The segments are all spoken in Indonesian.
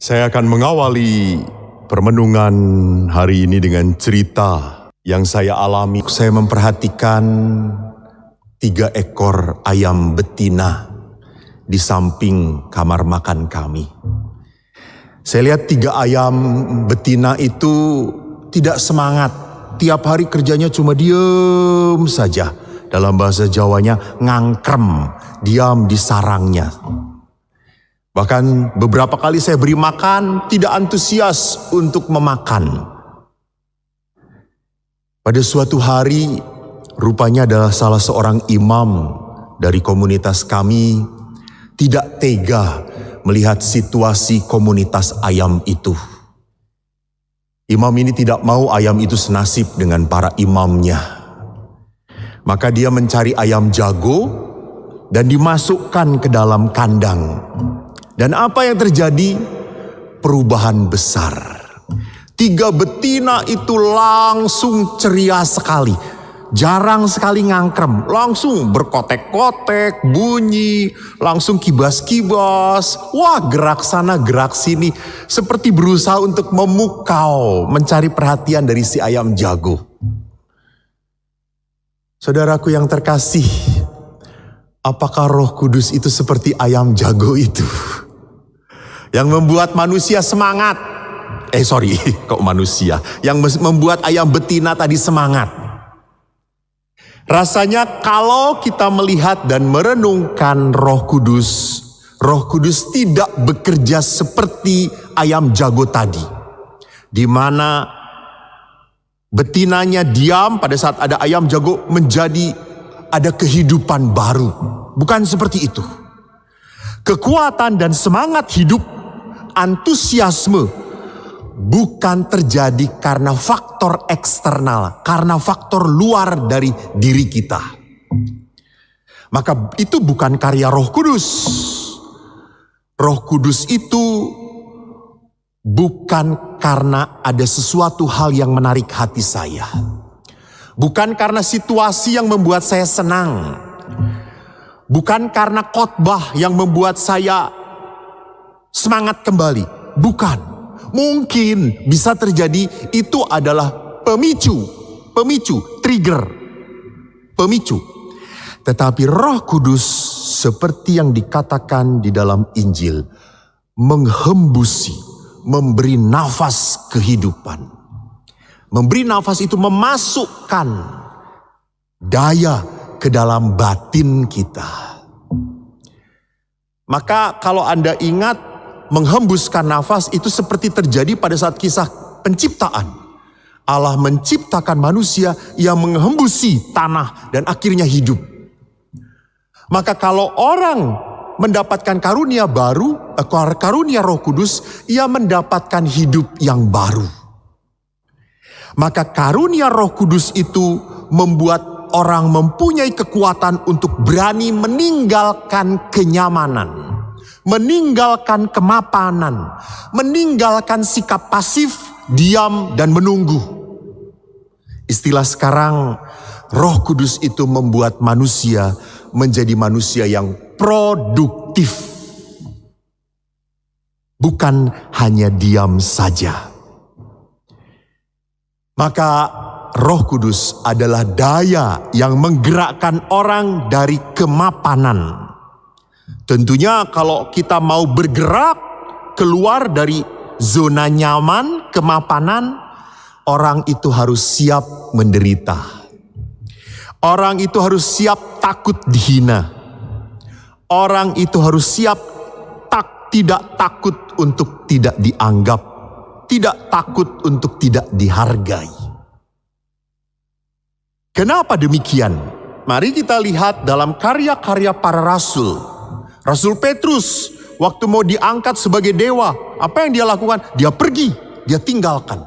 Saya akan mengawali permenungan hari ini dengan cerita yang saya alami. Saya memperhatikan 3 ekor ayam betina di samping kamar makan kami. Saya lihat 3 ayam betina itu tidak semangat. Tiap hari kerjanya cuma diem saja. Dalam bahasa Jawanya ngangkrem, diam di sarangnya. Bahkan beberapa kali saya beri makan, tidak antusias untuk memakan. Pada suatu hari, rupanya adalah salah seorang imam dari komunitas kami tidak tega melihat situasi komunitas ayam itu. Imam ini tidak mau ayam itu senasib dengan para imamnya. Maka dia mencari ayam jago dan dimasukkan ke dalam kandang. Dan apa yang terjadi? Perubahan besar. 3 betina itu langsung ceria sekali. Jarang sekali ngangkrem. Langsung berkotek-kotek, bunyi, langsung kibas-kibas. Wah, gerak sana, gerak sini. Seperti berusaha untuk memukau, mencari perhatian dari si ayam jago. Saudaraku yang terkasih, apakah Roh Kudus itu seperti ayam jago itu? Yang membuat manusia semangat. Kok manusia? Yang membuat ayam betina tadi semangat. Rasanya kalau kita melihat dan merenungkan Roh Kudus tidak bekerja seperti ayam jago tadi. Di mana betinanya diam pada saat ada ayam jago menjadi ada kehidupan baru. Bukan seperti itu. Kekuatan dan semangat hidup, antusiasme bukan terjadi karena faktor eksternal, karena faktor luar dari diri kita. Maka itu bukan karya Roh Kudus. Roh Kudus itu bukan karena ada sesuatu hal yang menarik hati saya. Bukan karena situasi yang membuat saya senang. Bukan karena khotbah yang membuat saya semangat kembali. Bukan. Mungkin bisa terjadi itu adalah pemicu, trigger, pemicu. Tetapi Roh Kudus seperti yang dikatakan di dalam Injil, menghembusi, memberi nafas kehidupan. Memberi nafas itu memasukkan daya ke dalam batin kita. Maka kalau Anda ingat, menghembuskan nafas itu seperti terjadi pada saat kisah penciptaan. Allah menciptakan manusia yang menghembusi tanah dan akhirnya hidup. Maka kalau orang mendapatkan karunia baru, karunia Roh Kudus, ia mendapatkan hidup yang baru. Maka karunia Roh Kudus itu membuat orang mempunyai kekuatan untuk berani meninggalkan kenyamanan. Meninggalkan kemapanan, meninggalkan sikap pasif, diam dan menunggu. Istilah sekarang, Roh Kudus itu membuat manusia menjadi manusia yang produktif. Bukan hanya diam saja. Maka Roh Kudus adalah daya yang menggerakkan orang dari kemapanan. Tentunya kalau kita mau bergerak keluar dari zona nyaman, kemapanan, orang itu harus siap menderita. Orang itu harus siap takut dihina. Orang itu harus siap tidak takut untuk tidak dianggap, tidak takut untuk tidak dihargai. Kenapa demikian? Mari kita lihat dalam karya-karya para rasul. Rasul Petrus waktu mau diangkat sebagai dewa, apa yang dia lakukan? Dia pergi, dia tinggalkan.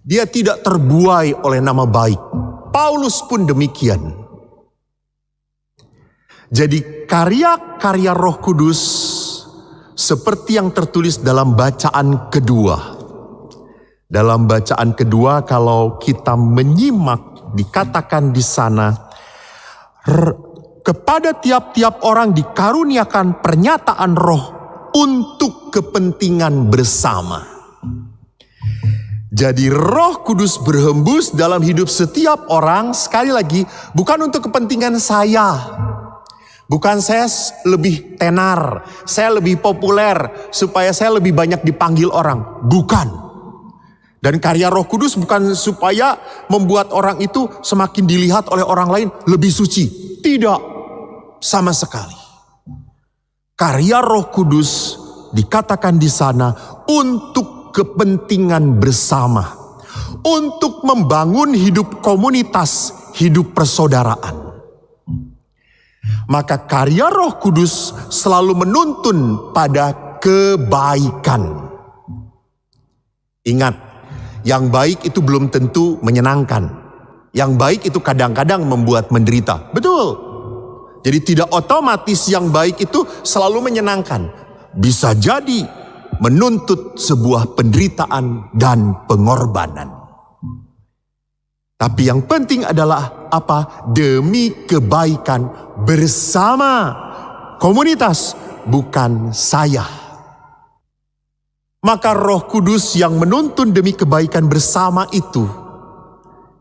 Dia tidak terbuai oleh nama baik. Paulus pun demikian. Jadi karya-karya Roh Kudus seperti yang tertulis dalam bacaan kedua. Dalam bacaan kedua kalau kita menyimak dikatakan di sana, kepada tiap-tiap orang dikaruniakan pernyataan roh untuk kepentingan bersama. Jadi Roh Kudus berhembus dalam hidup setiap orang, sekali lagi, bukan untuk kepentingan saya. Bukan saya lebih tenar, saya lebih populer, supaya saya lebih banyak dipanggil orang. Bukan. Dan karya Roh Kudus bukan supaya membuat orang itu semakin dilihat oleh orang lain lebih suci. Tidak, sama sekali. Karya Roh Kudus dikatakan di sana untuk kepentingan bersama, untuk membangun hidup komunitas, hidup persaudaraan. Maka karya Roh Kudus selalu menuntun pada kebaikan. Ingat, yang baik itu belum tentu menyenangkan. Yang baik itu kadang-kadang membuat menderita. Betul. Jadi tidak otomatis yang baik itu selalu menyenangkan. Bisa jadi menuntut sebuah penderitaan dan pengorbanan. Tapi yang penting adalah apa? Demi kebaikan bersama komunitas, bukan saya. Maka Roh Kudus yang menuntun demi kebaikan bersama itu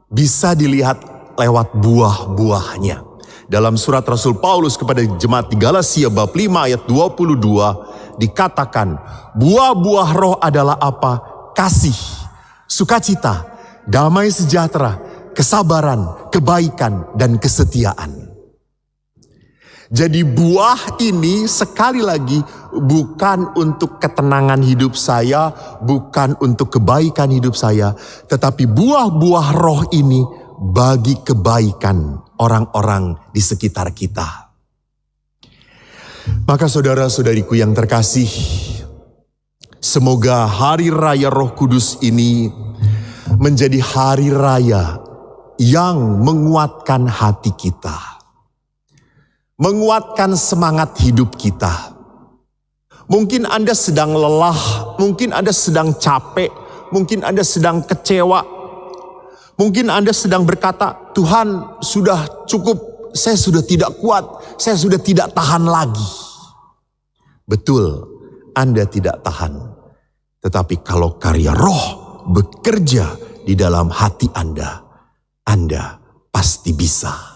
bisa dilihat lewat buah-buahnya. Dalam surat Rasul Paulus kepada jemaat di Galatia bab 5 ayat 22 dikatakan, buah-buah roh adalah apa? Kasih, sukacita, damai sejahtera, kesabaran, kebaikan, dan kesetiaan. Jadi buah ini sekali lagi bukan untuk ketenangan hidup saya, bukan untuk kebaikan hidup saya, tetapi buah-buah roh ini bagi kebaikan orang-orang di sekitar kita. Maka saudara-saudariku yang terkasih, semoga hari raya Roh Kudus ini menjadi hari raya yang menguatkan hati kita, menguatkan semangat hidup kita. Mungkin Anda sedang lelah, mungkin Anda sedang capek, mungkin Anda sedang kecewa. Mungkin Anda sedang berkata, Tuhan sudah cukup, saya sudah tidak kuat, saya sudah tidak tahan lagi. Betul, Anda tidak tahan. Tetapi kalau karya Roh bekerja di dalam hati Anda pasti bisa.